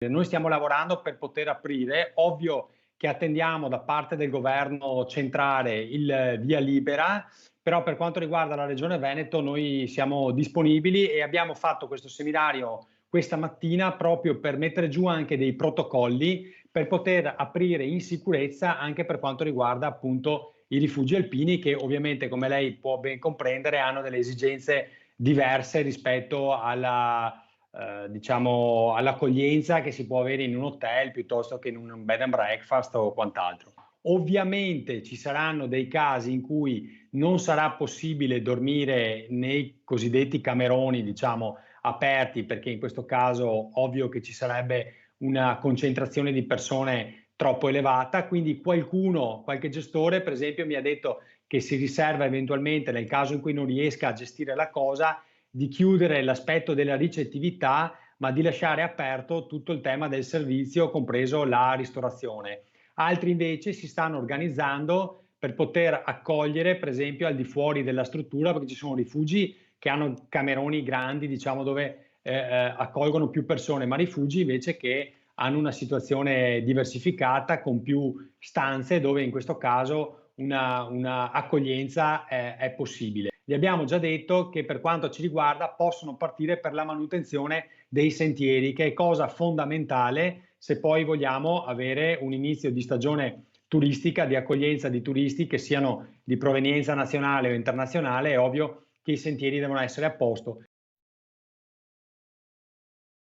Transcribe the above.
Noi stiamo lavorando per poter aprire, ovvio che attendiamo da parte del governo centrale il via libera, però per quanto riguarda la Regione Veneto noi siamo disponibili e abbiamo fatto questo seminario questa mattina proprio per mettere giù anche dei protocolli per poter aprire in sicurezza anche per quanto riguarda appunto i rifugi alpini che ovviamente, come lei può ben comprendere, hanno delle esigenze diverse rispetto alla diciamo all'accoglienza che si può avere in un hotel piuttosto che in un bed and breakfast o quant'altro. Ovviamente ci saranno dei casi in cui non sarà possibile dormire nei cosiddetti cameroni, diciamo, aperti, perché in questo caso ovvio che ci sarebbe una concentrazione di persone troppo elevata, quindi qualcuno, qualche gestore per esempio mi ha detto che si riserva eventualmente nel caso in cui non riesca a gestire la cosa di chiudere l'aspetto della ricettività, ma di lasciare aperto tutto il tema del servizio, compreso la ristorazione. Altri invece si stanno organizzando per poter accogliere, per esempio, al di fuori della struttura, perché ci sono rifugi che hanno cameroni grandi, diciamo, dove accolgono più persone, ma rifugi invece che hanno una situazione diversificata con più stanze dove in questo caso una accoglienza è possibile. Gli abbiamo già detto che per quanto ci riguarda possono partire per la manutenzione dei sentieri, che è cosa fondamentale se poi vogliamo avere un inizio di stagione turistica, di accoglienza di turisti che siano di provenienza nazionale o internazionale. È ovvio che i sentieri devono essere a posto.